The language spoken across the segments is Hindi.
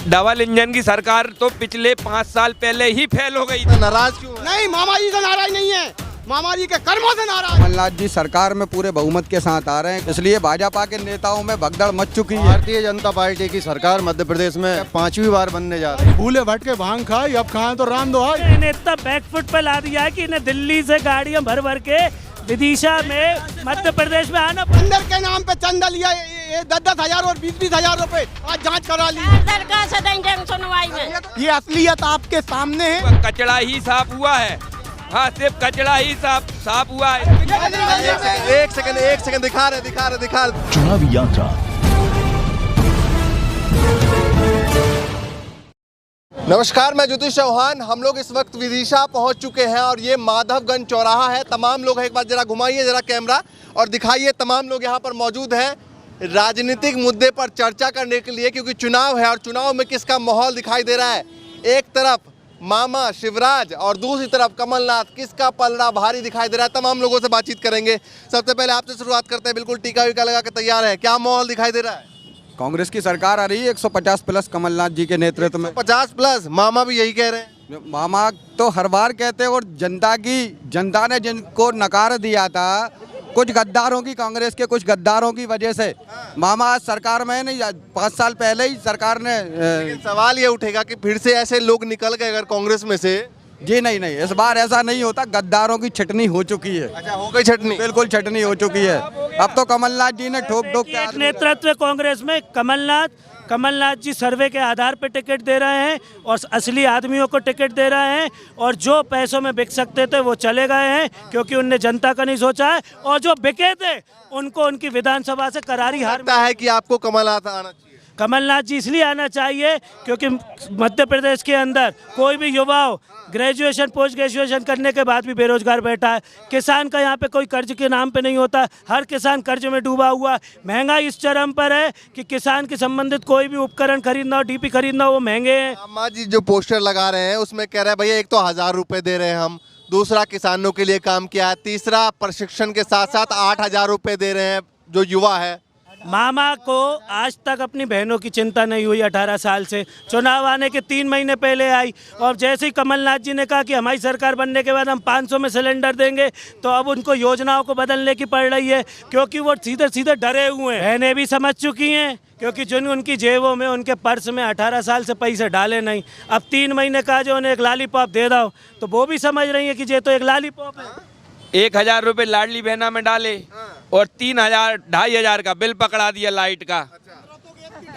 डबल इंजन की सरकार तो पिछले 5 साल पहले ही फेल हो गई। नाराज क्यों है? नहीं, मामा जी से नाराज नहीं है, मामा जी के कर्मों से नाराज। कमलनाथ जी सरकार में पूरे बहुमत के साथ आ रहे हैं, इसलिए भाजपा के नेताओं में भगदड़ मच चुकी है। भारतीय जनता पार्टी की सरकार मध्य प्रदेश में 5वीं बार बनने जा रही है। भूले भटके भांग खाए, अब खाए तो राम दो। इन्हें इतना बैकफुट पे ला दिया है कि इन्हें दिल्ली से गाड़ियां भर भर के विदिशा में मध्य प्रदेश में आना। अंदर के नाम पे चंदा लिया 10-10 हजार और 20-20 हजार रुपए, आज जांच करा ली। सुनवाई में ये असलियत आपके सामने है। कचड़ा ही साफ हुआ है। हाँ, सिर्फ कचड़ा ही साफ हुआ है। एक सेकंड दिखा रहे। चुनावी यात्रा। नमस्कार, मैं ज्योतिष चौहान। हम लोग इस वक्त विदिशा पहुंच चुके हैं और ये माधवगंज चौराहा है। तमाम लोग एक बार जरा घुमाइए जरा कैमरा और दिखाइए। तमाम लोग यहाँ पर मौजूद हैं राजनीतिक मुद्दे पर चर्चा करने के लिए, क्योंकि चुनाव है और चुनाव में किसका माहौल दिखाई दे रहा है। एक तरफ मामा शिवराज और दूसरी तरफ कमलनाथ, किसका पलड़ा भारी दिखाई दे रहा है। तमाम लोगों से बातचीत करेंगे। सबसे पहले आपसे शुरुआत करते हैं। बिल्कुल टीका वीका लगा के तैयार है, क्या माहौल दिखाई दे रहा है? कांग्रेस की सरकार आ रही है 150 प्लस कमलनाथ जी के नेतृत्व में। 50 प्लस, मामा भी यही कह रहे हैं। मामा तो हर बार कहते हैं, और जनता ने जिनको नकार दिया था, कुछ गद्दारों की, कांग्रेस के कुछ गद्दारों की वजह से मामा आज सरकार में नहीं। 5 साल पहले ही सरकार ने लेकिन सवाल ये उठेगा कि फिर से ऐसे लोग निकल गए अगर कांग्रेस में से। जी नहीं, इस बार ऐसा नहीं होता। गद्दारों की छटनी हो चुकी है। अच्छा, हो गई छटनी? बिल्कुल छटनी हो चुकी है। अब तो कमलनाथ जी ने ठोक के एक नेतृत्व कांग्रेस में कमलनाथ जी सर्वे के आधार पर टिकट दे रहे हैं और असली आदमियों को टिकट दे रहे हैं, और जो पैसों में बिक सकते थे वो चले गए हैं, क्योंकि उनने जनता का नहीं सोचा है, और जो बिके थे उनको उनकी विधानसभा से करारी हार लगता है कि आपको कमलनाथ आना चाहिए। कमलनाथ जी इसलिए आना चाहिए क्योंकि मध्य प्रदेश के अंदर कोई भी युवा ग्रेजुएशन पोस्ट ग्रेजुएशन करने के बाद भी बेरोजगार बैठा है। किसान का यहाँ पे कोई कर्ज के नाम पे नहीं होता, हर किसान कर्ज में डूबा हुआ है। महंगाई इस चरम पर है कि किसान के संबंधित कोई भी उपकरण खरीदना हो, डीपी खरीदना हो, वो महंगे हैं। अम्मा जी जो पोस्टर लगा रहे हैं उसमें कह रहे हैं भैया, एक तो 1000 रुपए दे रहे हैं हम, दूसरा किसानों के लिए काम किया है, तीसरा प्रशिक्षण के साथ साथ 8000 रुपए दे रहे हैं जो युवा है। मामा को आज तक अपनी बहनों की चिंता नहीं हुई। 18 साल से चुनाव आने के 3 महीने पहले आई, और जैसे ही कमलनाथ जी ने कहा कि हमारी सरकार बनने के बाद हम 500 में सिलेंडर देंगे, तो अब उनको योजनाओं को बदलने की पड़ रही है, क्योंकि वो सीधे डरे हुए हैं। बहनें भी समझ चुकी हैं, क्योंकि जिन उनकी जेबों में, उनके पर्स में 18 साल से पैसे डाले नहीं। अब 3 महीने कहा जो उन्हें एक लालीपॉप दे दो, तो वो भी समझ रही है कि ये तो एक लालीपॉप है। 1000 रुपए लाडली बहना में डाले और 3000 2500 का बिल पकड़ा दिया लाइट का,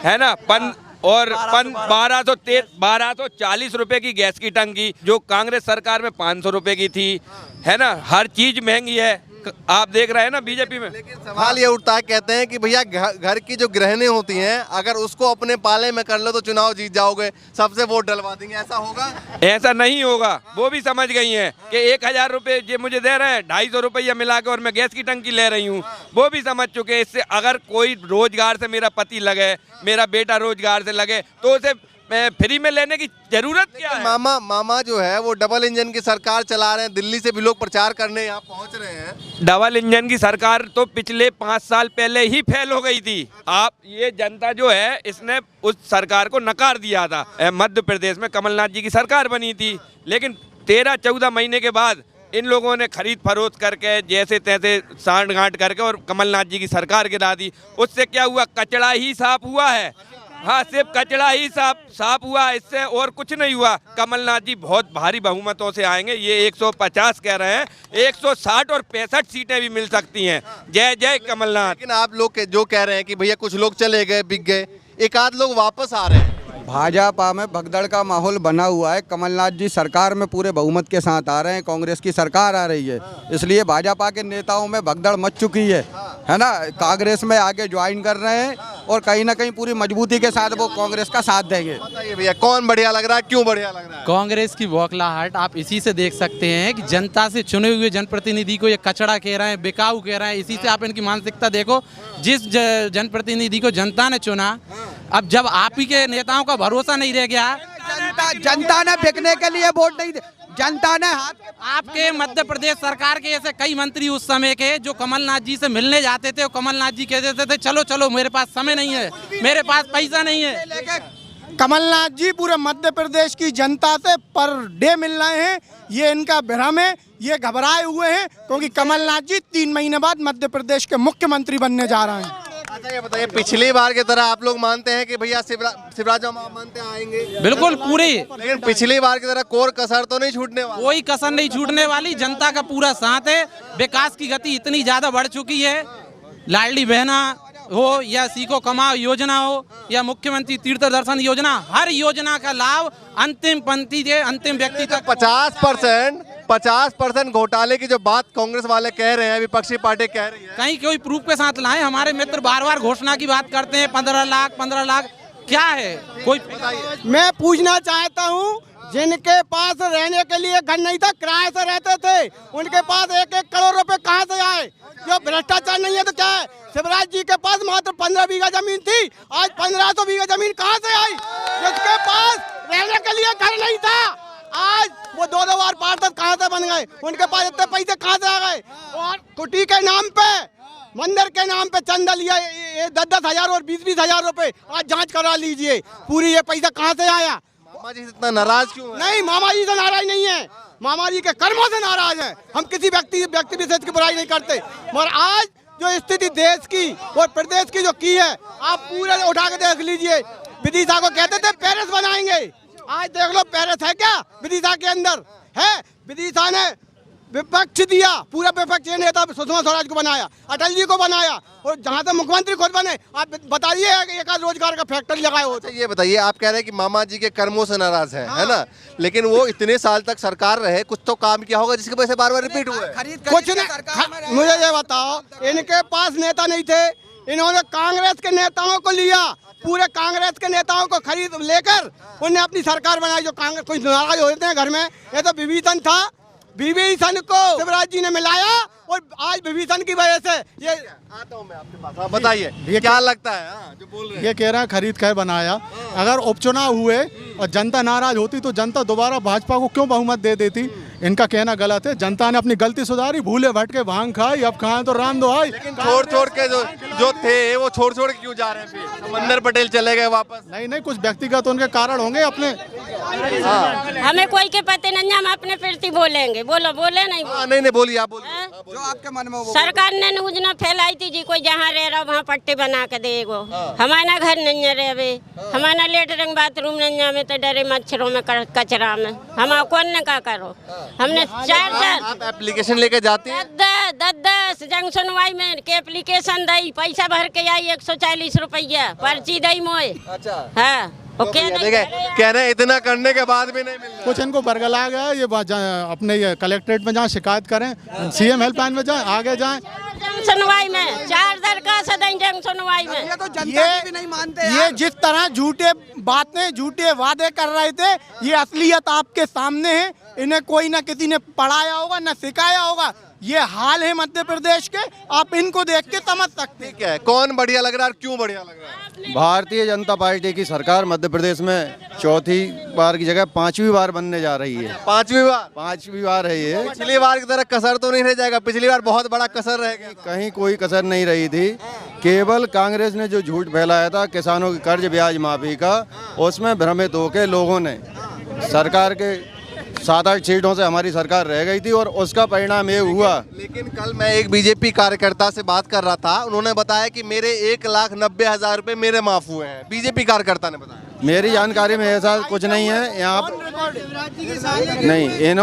है ना। 1240 रुपए की गैस की टंकी, जो कांग्रेस सरकार में 500 रुपए की थी, है ना। हर चीज महंगी है, आप देख रहे हैं ना बीजेपी में। लेकिन सवाल ये उठता है, कहते हैं कि भैया घर की जो गृहिणी होती हैं, अगर उसको अपने पाले में कर लो तो चुनाव जीत जाओगे, सबसे वोट डलवा देंगे, ऐसा होगा? ऐसा नहीं होगा। वो भी समझ गई हैं कि 1000 रुपए ये मुझे दे रहे हैं, 250 रुपया मिला के, और मैं गैस की टंकी ले रही हूँ। वो भी समझ चुके हैं। इससे अगर कोई रोजगार से मेरा पति लगे, मेरा बेटा रोजगार से लगे, तो उसे फ्री में लेने की जरूरत क्या है? मामा जो है वो डबल इंजन की सरकार चला रहे हैं। दिल्ली से भी लोग प्रचार करने यहाँ पहुँच रहे हैं। डबल इंजन की सरकार तो पिछले 5 साल पहले ही फेल हो गई थी। आप ये जनता जो है, इसने उस सरकार को नकार दिया था। मध्य प्रदेश में कमलनाथ जी की सरकार बनी थी, लेकिन 13-14 महीने के बाद इन लोगों ने खरीद फरोख्त करके, जैसे तैसे सांठ गांठ करके, और कमलनाथ जी की सरकार गिरा दी। उससे क्या हुआ? कचड़ा ही साफ हुआ है। हाँ, सिर्फ कचड़ा ही साफ हुआ, इससे और कुछ नहीं हुआ। कमलनाथ जी बहुत भारी बहुमतों से आएंगे। ये 150 कह रहे हैं, 160 और 65 सीटें भी मिल सकती हैं। जय जय कमलनाथ। लेकिन आप लोग जो कह रहे हैं कि भैया कुछ लोग चले गए, बिक गए, एक आध लोग वापस आ रहे हैं। भाजपा में भगदड़ का माहौल बना हुआ है। कमलनाथ जी सरकार में पूरे बहुमत के साथ आ रहे हैं, कांग्रेस की सरकार आ रही है, इसलिए भाजपा के नेताओं में भगदड़ मच चुकी है ना। कांग्रेस में आगे ज्वाइन कर रहे हैं, और कहीं ना कहीं पूरी मजबूती के साथ वो कांग्रेस का साथ देंगे। बताइए भैया, कौन बढ़िया लग रहा है, क्यों बढ़िया लग रहा है? कांग्रेस की बौखलाहट आप इसी से देख सकते हैं कि जनता से चुने हुए जनप्रतिनिधि को ये कचड़ा कह रहे हैं, बेकाऊ कह रहे हैं। इसी से आप इनकी मानसिकता देखो। जिस जनप्रतिनिधि को जनता ने चुना, अब जब आप ही के नेताओं का भरोसा नहीं रह गया, जनता ने बिकने के लिए वोट नहीं, जनता ने आपके मध्य प्रदेश सरकार के ऐसे कई मंत्री उस समय के जो कमलनाथ जी से मिलने जाते थे, और कमलनाथ जी कह देते थे चलो चलो, मेरे पास समय नहीं है, मेरे पास पैसा नहीं है। कमलनाथ जी पूरे मध्य प्रदेश की जनता से पर डे मिल रहे हैं। ये इनका भ्रम है, ये घबराए हुए हैं क्योंकि कमलनाथ जी 3 महीने बाद मध्य प्रदेश के मुख्यमंत्री बनने जा रहे हैं। अच्छा ये बताइए, पिछली बार की तरह आप लोग मानते हैं कि भैया शिवराज आप मानते हैं आएंगे? बिल्कुल पूरी, लेकिन पिछली बार की तरह कोर कसर तो नहीं छूटने वाली। कोई कसर नहीं छूटने वाली, जनता का पूरा साथ है। विकास की गति इतनी ज्यादा बढ़ चुकी है, लाडली बहना हो या सीखो कमाओ योजना हो या मुख्यमंत्री तीर्थ दर्शन योजना, हर योजना का लाभ अंतिम पंक्ति के अंतिम व्यक्ति तक। 50% घोटाले की जो बात कांग्रेस वाले कह रहे हैं, विपक्षी पार्टी कह रही है, कहीं कोई प्रूफ के साथ लाए। हमारे मित्र बार बार घोषणा की बात करते हैं, 15 लाख क्या है कोई? मैं पूछना चाहता हूँ, जिनके पास रहने के लिए घर नहीं था, किराए से रहते थे, उनके पास 1-1 करोड़ रुपए कहाँ से आए? जो भ्रष्टाचार नहीं है तो क्या है? शिवराज जी के पास मात्र 15 बीघा जमीन थी, आज 1500 बीघा जमीन कहाँ से आई? जिसके पास रहने के लिए घर नहीं था, आज वो 2 बार पार्षद कहाँ से बन गए? उनके पास इतने पैसे कहाँ से आ गए? और कुटी के नाम पे, मंदिर के नाम पे चंदा लिया, 10-10 हजार और 20-20 हजार रुपए। आज जांच करा लीजिए, पूरी ये पैसा कहाँ से आया? मामा जी इतना नाराज क्यों है? नहीं, मामा जी से नाराज नहीं है, मामा जी के कर्मों से नाराज है। हम किसी व्यक्ति विशेष की बुराई नहीं करते, मगर आज जो स्थिति देश की और प्रदेश की जो की है, आप पूरे उठा के देख लीजिए। विदिशा को कहते थे पेरिस बनाएंगे, आज देख लो पेरिस है क्या विदिशा के अंदर है? विदिशा ने विपक्ष दिया, पूरा विपक्ष नेता सुषमा स्वराज को बनाया, अटल जी को बनाया, और जहाँ से मुख्यमंत्री खुद बने। आप बताइए, एक रोजगार का फैक्ट्री लगाए होते। ये बताइए, आप कह रहे हैं कि मामा जी के कर्मों से नाराज हैं, है ना? लेकिन वो इतने साल तक सरकार रहे, कुछ तो काम किया होगा जिसकी वजह से बार-बार रिपीट हुआ है। कुछ नहीं, मुझे ये बताओ, इनके पास नेता नहीं थे, इन्होंने कांग्रेस के नेताओं को लिया, पूरे कांग्रेस के नेताओं को खरीद लेकर उन्हें अपनी सरकार बनाई। जो कांग्रेस कुछ नाराज होते हैं घर में, ये तो विभीषण था, विभीषण को शिवराज जी ने मिलाया, और आज विभीषण की वजह से ये आता हूँ मैं आपके पास। हाँ, बताइए क्या लगता है? जो बोल रहे हैं, ये कह रहे हैं खरीद कर बनाया। अगर उपचुनाव हुए और जनता नाराज होती तो जनता दोबारा भाजपा को क्यों बहुमत दे देती? इनका कहना गलत है। जनता ने अपनी गलती सुधारी, भूले भटके भांग खाई, अब खाएं तो राम दो आई। छोड़ के जो थे वो छोड़ के क्यों जा रहे हैं? फिर समंदर पटेल चले गए वापस। नहीं, कुछ व्यक्तिगत उनके कारण होंगे अपने। हमें कोई के पते नहीं, हम अपने प्रति बोलेंगे। बोले नहीं नहीं बोलिए, आप बोलिए जो आपके मन में हो। सरकार ने न्यूज फैलाई थी जी, कोई जहाँ रह रहा वहाँ पट्टे बना के देगो। हमारा घर नहीं है रहे, हमारा लेटरिंग बाथरूम नहीं है, तो डरे मच्छरों में कचरा में हम कौन ने का करो। हमने 4 आप एप्लीकेशन लेके जाते हैं? 10 जंग सुनवाई में के एप्लीकेशन दई, पैसा भर के आई 140 रुपया पर्ची दई मोए। अच्छा, हाँ, कह रहे इतना करने के बाद भी नहीं मिल रहा। कुछ इनको बरगला गया। ये अपने ये कलेक्ट्रेट में जाएं, शिकायत करें, सीएम हेल्पलाइन में जाएं, आगे जाएं। जंग सुनवाई में 4 दरखास्त दें जंग सुनवाई में। ये तो जनता भी नहीं मानते। ये जिस तरह झूठे बातें, झूठे वादे कर रहे थे, ये असलियत आपके सामने है। इन्हें कोई ना किसी ने पढ़ाया होगा, ना सिखाया होगा। ये हाल है मध्य प्रदेश के, आप इनको देख के समझ सकते हैं। ठीक है, कौन बढ़िया लग रहा है और क्यों बढ़िया लग रहा है? भारतीय जनता पार्टी की सरकार मध्य प्रदेश में 4थी बार की जगह 5वीं बार बनने जा रही है। 5वीं बार है ये। पिछली बार की तरह कसर तो नहीं रह जाएगा? पिछली बार बहुत बड़ा कसर रह गया। कहीं कोई कसर नहीं रही थी। केवल कांग्रेस ने जो झूठ फैलाया था किसानों की कर्ज ब्याज माफी का, उसमें भ्रमित होकर लोगों ने सरकार के 7-8 सीटों से हमारी सरकार रह गई थी, और उसका परिणाम ये हुआ। लेकिन कल मैं एक बीजेपी कार्यकर्ता से बात कर रहा था, उन्होंने बताया कि मेरे 1,90,000 रुपए मेरे माफ हुए हैं। बीजेपी कार्यकर्ता ने बताया। मेरी जानकारी में ऐसा कुछ नहीं है यहाँ नहीं।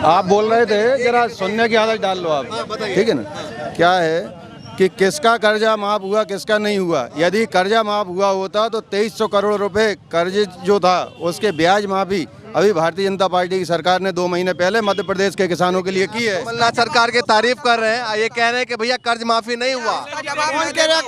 आप बोल रहे थे, जरा सुनने की आदत डाल लो आप, ठीक है ना? क्या है कि किसका कर्जा माफ हुआ, किसका नहीं हुआ। यदि कर्जा माफ हुआ होता तो 2300 करोड़ रुपए कर्ज जो था उसके ब्याज माफी अभी भारतीय जनता पार्टी की सरकार ने 2 महीने पहले मध्य प्रदेश के किसानों के लिए की है। कमलनाथ सरकार की तारीफ कर रहे हैं, ये कह रहे हैं कि भैया कर्ज माफी नहीं हुआ। कौन कह रहे?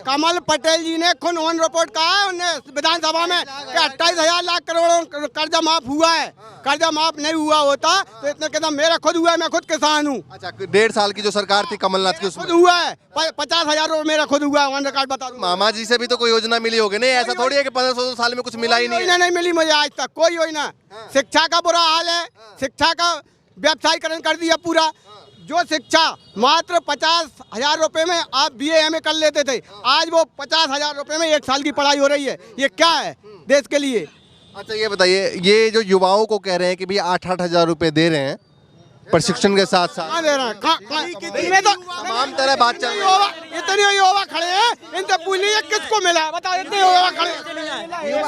कमल पटेल जी ने खुद ऑन रिपोर्ट कहा है उन्हें विधानसभा में कि 28,000 लाख करोड़ कर्जा माफ हुआ है। कर्जा माफ नहीं हुआ होता तो इतने कहता मेरा खुद हुआ है, मैं खुद किसान हूँ। अच्छा, 1.5 साल की जो सरकार थी कमलनाथ की, उसमें खुद हुआ है 50,000 रुपये मेरा खुद हुआ है, ऑन रिकॉर्ड बता दूं। मामा जी से भी तो कोई योजना मिली होगी? नहीं, ऐसा थोड़ी है कि 1500 साल में कुछ मिला ही नहीं। नहीं मिली मुझे आज तक कोई योजना। शिक्षा का बुरा हाल है, शिक्षा का व्यवसायीकरण कर दिया पूरा। जो शिक्षा मात्र 50,000 रुपए में आप BA MA कर लेते थे, आज वो 50,000 रुपए में 1 साल की पढ़ाई हो रही है। ये क्या है देश के लिए? अच्छा ये बताइए, ये जो युवाओं को कह रहे हैं कि भैया 8-8 हज़ार रुपए दे रहे हैं प्रशिक्षण के साथ साथ, कहाँ दे रहे हैं? इनमें तो तमाम तरह बात चल रही है। इतने युवा खड़े हैं, इनसे पूछिए किसको मिला है, बताओ। इतने युवा खड़े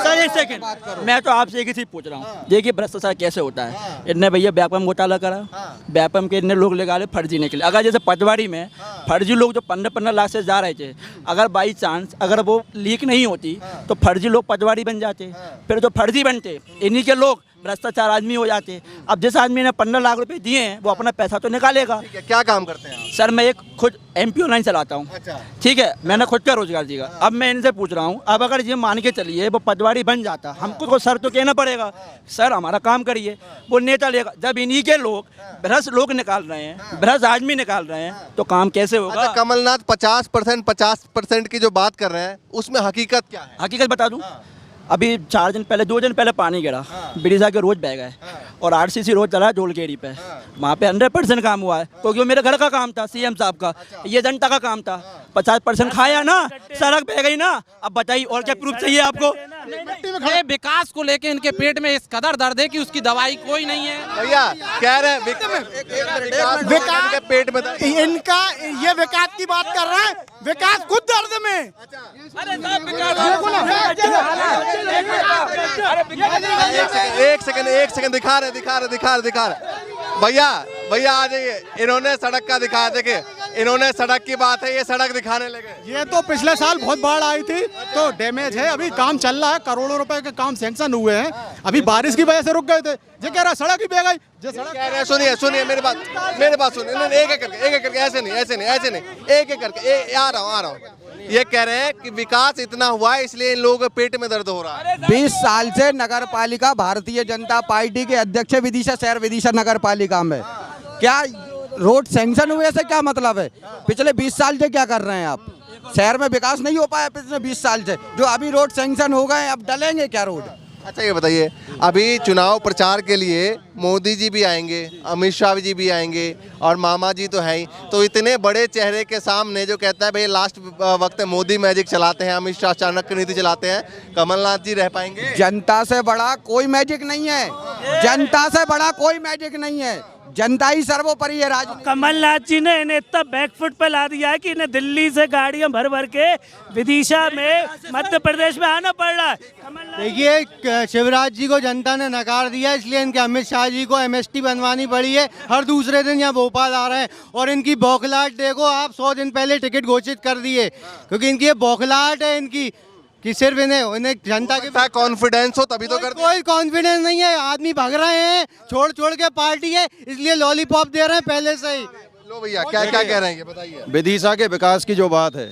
सर एक सेकंड, मैं तो आपसे एक ही चीज पूछ रहा हूँ। देखिए भ्रष्टाचार कैसे होता है। इतने भैया व्यापम घोटाला करा, व्यापम के इतने लोग लगा ले फर्जी निकले। अगर जैसे पटवारी में फर्जी लोग जो 15-15 लाख से जा रहे थे, अगर बाई चांस अगर वो लीक नहीं होती तो फर्जी लोग पटवारी बन जाते, फिर जो फर्जी बनते इन्हीं के लोग भ्रष्टाचार आदमी हो जाते। अब जिस आदमी ने 15 लाख रुपए दिए हैं वो अपना पैसा तो निकालेगा। क्या काम करते हैं आप? सर मैं एक खुद MP ऑनलाइन चलाता हूँ। अच्छा। ठीक है, मैंने खुद का रोजगार दिया। अब मैं इनसे पूछ रहा हूँ, अब अगर ये मान के चलिए वो पटवारी बन जाता, हमको तो सर तो कहना पड़ेगा सर हमारा काम करिए, वो नेता लेगा। जब इन्हीं के लोग भ्रष्ट लोग निकाल रहे हैं, भ्रष्ट आदमी निकाल रहे हैं, तो काम कैसे होगा? अच्छा, कमलनाथ 50% की जो बात कर रहे हैं उसमें हकीकत क्या है? हकीकत बता दूं, अभी 2 दिन पहले पानी गिरा, बिरसा के रोज बह गए और RCC रोड चला ढोलकेरी पे, वहाँ पे 100% काम हुआ है, क्योंकि वो मेरे घर का काम था, CM साहब का, ये जनता का काम था। 50% खाया ना, सड़क बह गई ना। अब बताइए और क्या प्रूफ चाहिए आपको? ये विकास को लेके इनके पेट में इस कदर दर्द है कि उसकी दवाई कोई नहीं है। भैया कह रहे हैं विकास के पेट में दर्द। इनका ये विकास की बात कर रहा है, विकास खुद दर्द में। एक सेकंड दिखा रहे भैया आ जाइए। इन्होंने सड़क का दिखाया, देखिए इन्होंने सड़क की बात है, ये सड़क दिखाने लगे। ये तो पिछले साल बहुत बाढ़ आई थी तो डैमेज है, अभी काम चल रहा है, करोड़ों रुपए के काम सैंक्शन हुए हैं, अभी बारिश की वजह से रुक गए थे। ये कह रहा सड़क ही बह गई। जो सड़क कह रहे हैं, सुनिए मेरी बात सुनिए। एक एक करके ऐसे नहीं, एक एक करके आ रहा हूँ। ये कह रहे हैं कि विकास इतना हुआ है इसलिए इन लोगों के पेट में दर्द हो रहा है। 20 साल से नगर पालिका भारतीय जनता पार्टी के अध्यक्ष विदिशा शहर विदिशा नगर पालिका में, क्या रोड सैंक्शन हुए से क्या मतलब है? पिछले 20 साल से क्या कर रहे हैं आप? शहर में विकास नहीं हो पाया पिछले 20 साल से, जो अभी रोड सैंक्शन हो गए, अब डलेंगे क्या रोड? अच्छा ये बताइए, अभी चुनाव प्रचार के लिए मोदी जी भी आएंगे, अमित शाह जी भी आएंगे और मामा जी तो हैं ही, तो इतने बड़े चेहरे के सामने जो कहता है भाई लास्ट वक्त मोदी मैजिक चलाते हैं, अमित शाह चाणक्य नीति चलाते हैं, कमलनाथ जी रह पाएंगे? जनता से बड़ा कोई मैजिक नहीं है, जनता से बड़ा कोई मैजिक नहीं है, जनता ही सर्वोपरि है। राज कमलनाथ जी ने इन्हें इतना बैकफुट पे ला दिया है कि इन्हें दिल्ली से गाड़ियां भर भर के विदिशा में मध्य प्रदेश में आना पड़ रहा है। देखिए शिवराज जी को जनता ने नकार दिया, इसलिए इनके अमित शाह जी को MST बनवानी पड़ी है। हर दूसरे दिन यहाँ भोपाल आ रहे हैं और इनकी बौखलाहट देखो आप। 100 दिन पहले टिकट घोषित कर दिए, क्योंकि इनकी ये बौखलाहट है इनकी कि सिर्फ इन्हें जनता के कॉन्फिडेंस हो तभी तो करते। कोई कॉन्फिडेंस नहीं है, आदमी भाग रहे हैं छोड़ के पार्टी है, इसलिए लॉलीपॉप दे रहे हैं पहले से ही। लो भैया क्या कह रहे हैं बताइए। विदिशा के विकास की जो बात है,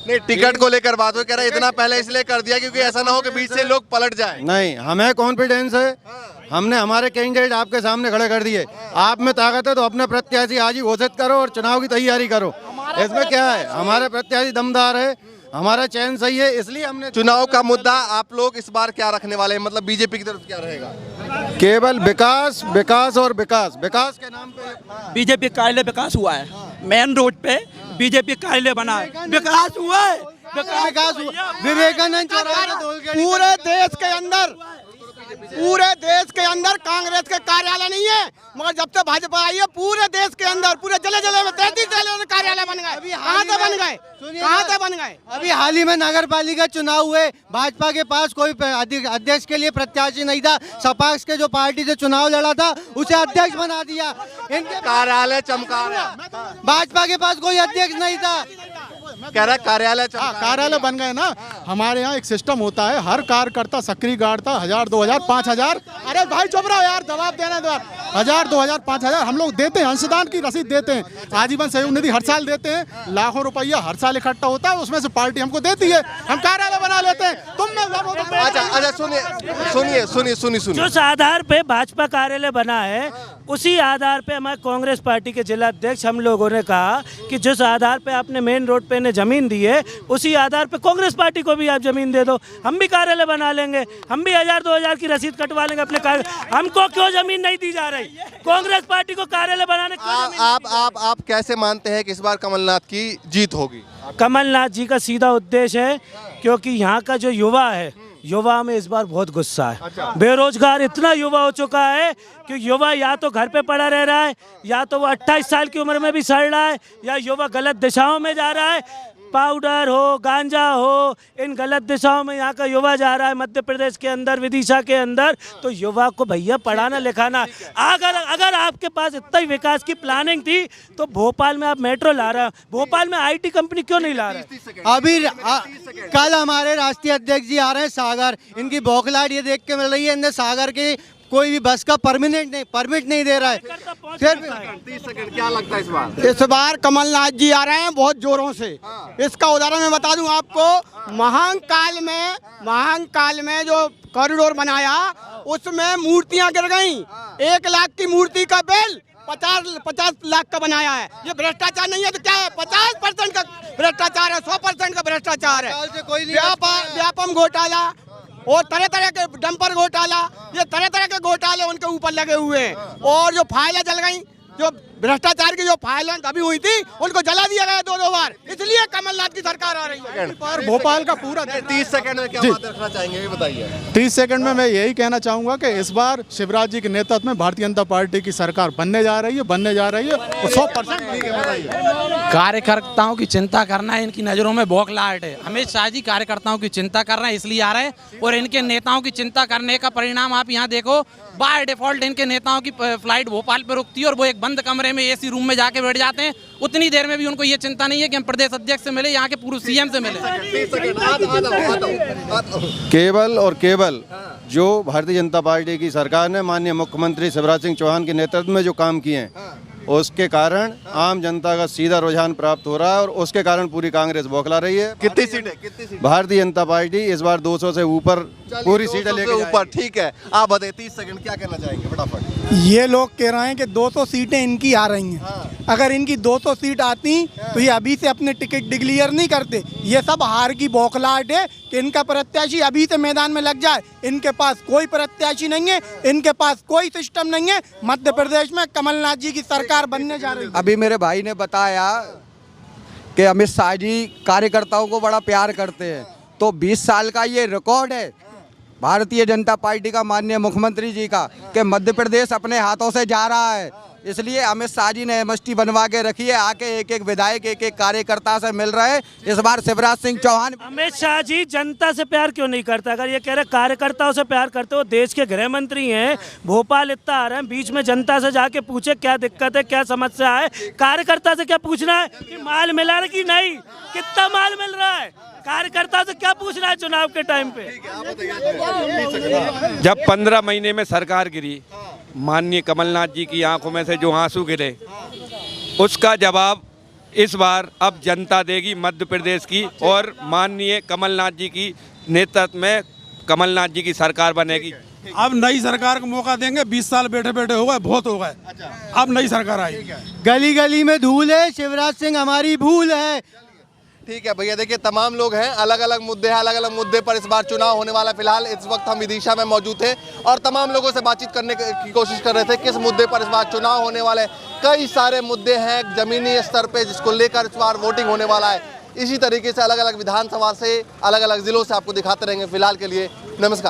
नहीं टिकट को लेकर बात हो, कह रहे इतना पहले इसलिए कर दिया क्योंकि ऐसा ना हो कि बीच से लोग पलट जाएं। नहीं हमें कॉन्फिडेंस है, हमने हमारे कैंडिडेट आपके सामने खड़े कर दिए। आप में ताकत है तो अपने प्रत्याशी आज ही घोषित करो और चुनाव की तैयारी करो। इसमें क्या है, हमारे प्रत्याशी दमदार है, हमारा चयन सही है, इसलिए हमने चुनाव का मुद्दा आप लोग इस बार क्या रखने वाले हैं? मतलब बीजेपी की तरफ क्या रहेगा? केवल विकास और विकास के नाम पे बीजेपी कार्यालय विकास हुआ है, मेन रोड पे बीजेपी कार्यालय बना है, विकास हुआ है, विकास हुआ। विवेकानंद चौराहे पूरे देश के अंदर कांग्रेस के कार्यालय नहीं है, मगर जब से भाजपा आई है पूरे देश के अंदर पूरे जिले में 33 जिले में कार्यालय बन गए। कहाँ से बन गए? अभी हाल ही में नगर पालिका चुनाव हुए, भाजपा के पास कोई अध्यक्ष के लिए प्रत्याशी नहीं था, सपा के जो पार्टी से चुनाव लड़ा था उसे अध्यक्ष बना दिया। इनके कार्यालय चमका रहा, भाजपा के पास कोई अध्यक्ष नहीं था, कह रहा कार्यालय कार्यालय बन गए ना। हमारे यहाँ एक सिस्टम होता है, हर कार्यकर्ता सक्रिय गाड़ता 1000, 2000, 5000। अरे भाई चुप रहो यार, जवाब देना दो। 1000, 2000, 5000 हम लोग देते हैं, अंशदान की रसीद देते हैं, आजीवन सहयोग निधि हर साल देते हैं, लाखों रुपया हर साल इकट्ठा होता है, उसमें से पार्टी हमको देती है, हम कार्यालय बना लेते हैं। तुम अच्छा सुनिए जिस आधार पे भाजपा कार्यालय बना है उसी आधार पे हमारे कांग्रेस पार्टी के जिला अध्यक्ष हम लोगों ने कहा कि जिस आधार पे आपने मेन रोड पे ने ज़मीन दी है, उसी आधार पे कांग्रेस पार्टी को भी आप ज़मीन दे दो, हम भी कार्यालय बना लेंगे, हम भी 1000-2000 की रसीद कटवा लेंगे अपने कार्य। हमको क्यों ज़मीन नहीं दी जा रही? कांग्रेस पार्टी को कार्यालय बनाने आप कैसे मानते हैं कि इस बार कमलनाथ की जीत होगी? कमलनाथ जी का सीधा उद्देश्य है, क्योंकि यहाँ का जो युवा है, युवा में इस बार बहुत गुस्सा है। बेरोजगार इतना युवा हो चुका है कि युवा या तो घर पे पड़ा रह रहा है, या तो वो 28 साल की उम्र में भी सड़ रहा है, या युवा गलत दिशाओं में जा रहा है। पाउडर हो, गांजा हो, इन गलत दिशाओं में यहाँ का युवा जा रहा है मध्य प्रदेश के अंदर, विदिशा के अंदर। तो युवा को भैया पढ़ाना लिखाना, अगर आपके पास इतना ही विकास की प्लानिंग थी तो भोपाल में आप मेट्रो ला रहे हो, भोपाल में IT कंपनी क्यों नहीं ला रहे? अभी कल हमारे राष्ट्रीय अध्यक्ष जी आ रहे हैं सागर, इनकी बौखलाहट ये देख के मिल रही है, इन्हें सागर के कोई भी बस का परमिट नहीं दे रहा है। फिर 30 सेकंड, क्या लगता है इस बार कमलनाथ जी आ रहे हैं बहुत जोरों से। इसका उदाहरण मैं बता दूं आपको, महाकाल में जो कॉरिडोर बनाया उसमें मूर्तियां गिर गईं। 1 लाख की मूर्ति का बिल 50 लाख का बनाया है। ये भ्रष्टाचार नहीं है तो क्या है? 50% का भ्रष्टाचार है, 100% का भ्रष्टाचार है। व्यापम घोटाला और तरह तरह के डंपर घोटाला, ये तरह तरह के घोटाले उनके ऊपर लगे हुए हैं। और जो फाइलें जल गई, जो भ्रष्टाचार की जो फाइलें अभी हुई थी, उनको जला दिया गया 2-2 बार। इसलिए कमलनाथ की सरकार आ रही है। पर भोपाल का पूरा 30 सेकंड में क्या बात रखना चाहेंगे, ये बताइए। 30 सेकंड में मैं यही कहना चाहूंगा कि इस बार शिवराज जी के नेतृत्व में भारतीय जनता पार्टी की सरकार बनने जा रही है 100%। कार्यकर्ताओं की चिंता करना इनकी नज़रों में बौखलाहट है। अमित शाह जी कार्यकर्ताओं की चिंता कर रहे हैं, इसलिए आ रहे हैं। और इनके नेताओं की चिंता करने का परिणाम आप यहाँ देखो, बाय डिफॉल्ट इनके नेताओं की फ्लाइट भोपाल पर रुकती है और वो एक बंद कमरे में AC रूम में जाके बैठ जाते हैं। उतनी देर में भी उनको ये चिंता नहीं है कि हम प्रदेश अध्यक्ष से मिले, यहाँ के पूर्व CM से मिले। केवल और केवल जो भारतीय जनता पार्टी की सरकार ने माननीय मुख्यमंत्री शिवराज सिंह चौहान के नेतृत्व में जो काम किए हैं, उसके कारण आम जनता का सीधा रुझान प्राप्त हो रहा है और उसके कारण पूरी कांग्रेस बौखला रही है। कितनी सीटें? भारतीय जनता पार्टी इस बार 200 से ऊपर पूरी सीटें लेकर ऊपर। ठीक है, आप बताइए 30 सेकंड क्या कहना चाहेंगे फटाफट। ये लोग कह रहे हैं कि 200 सीटें इनकी आ रही हैं। अगर इनकी 200 सीट आती तो ये अभी से अपने टिकट डिक्लेयर नहीं करते। ये सब हार की बौखलाहट है कि इनका प्रत्याशी अभी से मैदान में लग जाए। इनके पास कोई प्रत्याशी नहीं है, इनके पास कोई सिस्टम नहीं है। मध्य प्रदेश में कमलनाथ जी की सरकार बनने जा रही है। अभी मेरे भाई ने बताया कि अमित शाह जी कार्यकर्ताओं को बड़ा प्यार करते हैं, तो 20 साल का ये रिकॉर्ड है भारतीय जनता पार्टी का, माननीय मुख्यमंत्री जी का, कि मध्य प्रदेश अपने हाथों से जा रहा है। इसलिए अमित शाह जी ने MST बनवा के रखी है, आके एक विधायक एक कार्यकर्ता से मिल रहे हैं। इस बार शिवराज सिंह चौहान। अमित शाह जी जनता से प्यार क्यों नहीं करता? अगर ये कह रहे कार्यकर्ताओं से प्यार करते हो, देश के गृह मंत्री हैं, भोपाल इतना आ रहे हैं, बीच में जनता से जाके पूछे क्या दिक्कत है, क्या समस्या है। कार्यकर्ता से क्या पूछना है कि माल मिला रहा कि नहीं, कितना माल मिल रहा है? कार्यकर्ता से क्या पूछना है चुनाव के टाइम पे? जब 15 महीने में सरकार गिरी, माननीय कमलनाथ जी की आंखों में से जो आंसू गिरे, उसका जवाब इस बार अब जनता देगी मध्य प्रदेश की। और माननीय कमलनाथ जी की नेतृत्व में कमलनाथ जी की सरकार बनेगी। अब नई सरकार को मौका देंगे। 20 साल बैठे बैठे हो गए, बहुत हो गए। अब नई सरकार आई। गली गली में धूल है, शिवराज सिंह हमारी भूल है। ठीक है भैया, देखिए तमाम लोग हैं, अलग अलग मुद्दे हैं, अलग अलग मुद्दे पर इस बार चुनाव होने वाला। फिलहाल इस वक्त हम विदिशा में मौजूद थे और तमाम लोगों से बातचीत करने की कोशिश कर रहे थे किस मुद्दे पर इस बार चुनाव होने वाले हैं। कई सारे मुद्दे हैं जमीनी स्तर पे जिसको लेकर इस बार वोटिंग होने वाला है। इसी तरीके से अलग अलग विधानसभा से अलग अलग जिलों से आपको दिखाते रहेंगे। फिलहाल के लिए नमस्कार।